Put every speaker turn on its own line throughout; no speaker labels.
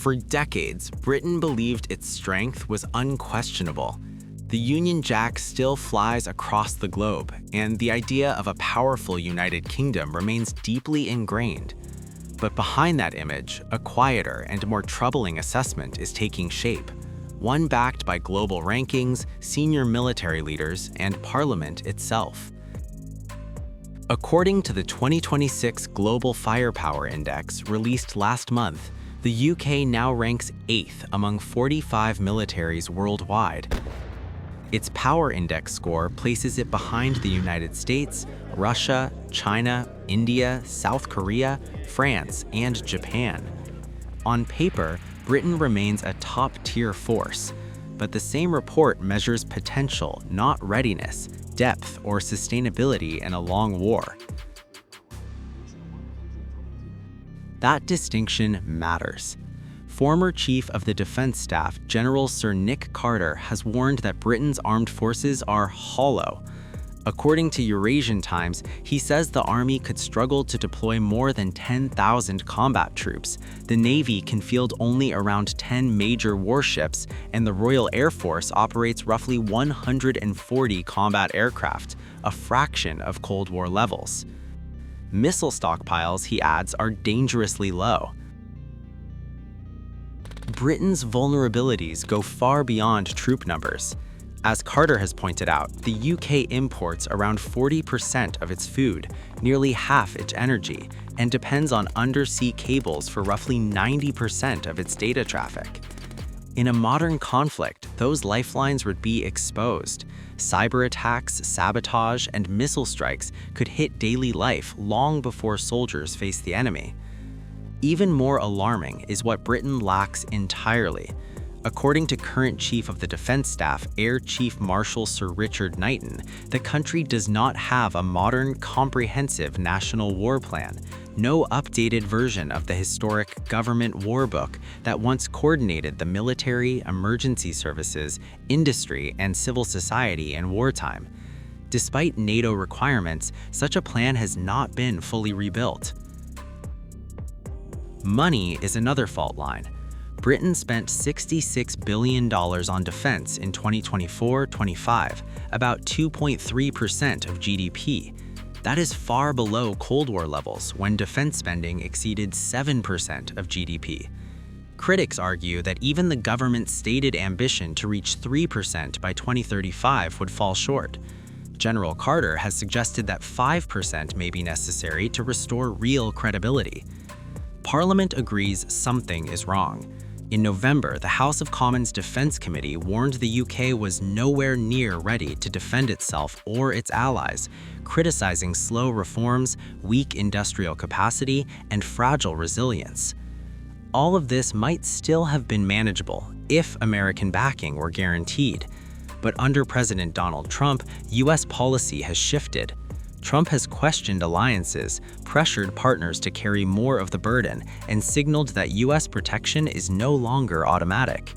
For decades, Britain believed its strength was unquestionable. The Union Jack still flies across the globe, and the idea of a powerful United Kingdom remains deeply ingrained. But behind that image, a quieter and more troubling assessment is taking shape, one backed by global rankings, senior military leaders, and Parliament itself. According to the 2026 Global Firepower Index released last month, the UK now ranks 8th among 45 militaries worldwide. Its Power Index score places it behind the United States, Russia, China, India, South Korea, France, and Japan. On paper, Britain remains a top-tier force, but the same report measures potential, not readiness, depth, or sustainability in a long war. That distinction matters. Former Chief of the Defense Staff, General Sir Nick Carter, has warned that Britain's armed forces are hollow. According to Eurasian Times, he says the army could struggle to deploy more than 10,000 combat troops. The Navy can field only around 10 major warships, and the Royal Air Force operates roughly 140 combat aircraft, a fraction of Cold War levels. Missile stockpiles, he adds, are dangerously low. Britain's vulnerabilities go far beyond troop numbers. As Carter has pointed out, the UK imports around 40% of its food, nearly half its energy, and depends on undersea cables for roughly 90% of its data traffic. In a modern conflict, those lifelines would be exposed. Cyber attacks, sabotage, and missile strikes could hit daily life long before soldiers face the enemy. Even more alarming is what Britain lacks entirely. According to current Chief of the Defense Staff, Air Chief Marshal Sir Richard Knighton, the country does not have a modern, comprehensive national war plan, no updated version of the historic government war book that once coordinated the military, emergency services, industry, and civil society in wartime. Despite NATO requirements, such a plan has not been fully rebuilt. Money is another fault line. Britain spent $66 billion on defense in 2024-25, about 2.3% of GDP. That is far below Cold War levels when defense spending exceeded 7% of GDP. Critics argue that even the government's stated ambition to reach 3% by 2035 would fall short. General Carter has suggested that 5% may be necessary to restore real credibility. Parliament agrees something is wrong. In November, the House of Commons Defense Committee warned the UK was nowhere near ready to defend itself or its allies, criticizing slow reforms, weak industrial capacity, and fragile resilience. All of this might still have been manageable if American backing were guaranteed. But under President Donald Trump, US policy has shifted. Trump has questioned alliances, pressured partners to carry more of the burden, and signaled that US protection is no longer automatic.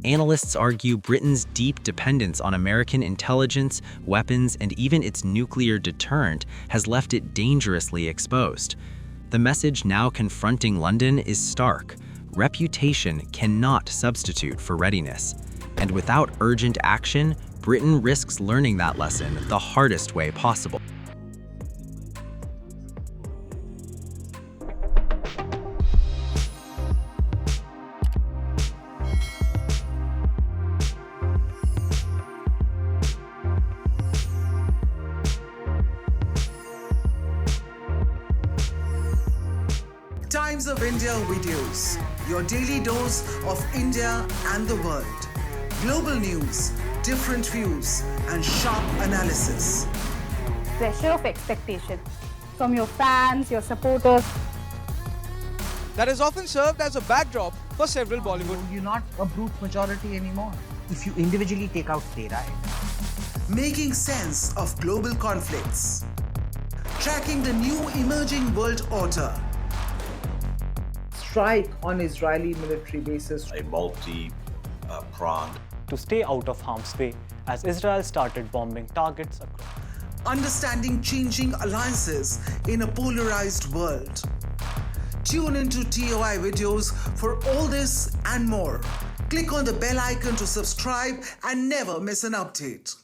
Analysts argue Britain's deep dependence on American intelligence, weapons, and even its nuclear deterrent has left it dangerously exposed. The message now confronting London is stark. Reputation cannot substitute for readiness. And without urgent action, Britain risks learning that lesson the hardest way possible.
Times of India videos, your daily dose of India and the world. Global news, different views, and sharp analysis.
Pressure of expectation from your fans, your supporters.
That has often served as a backdrop for several Bollywood.
You're not a brute majority anymore. If you individually take out data.
Making sense of global conflicts. Tracking the new emerging world order.
Strike on Israeli military bases.
A multi-pronged.
To stay out of harm's way as Israel started bombing targets across.
Understanding changing alliances in a polarized world. Tune into TOI videos for all this and more. Click on the bell icon to subscribe and never miss an update.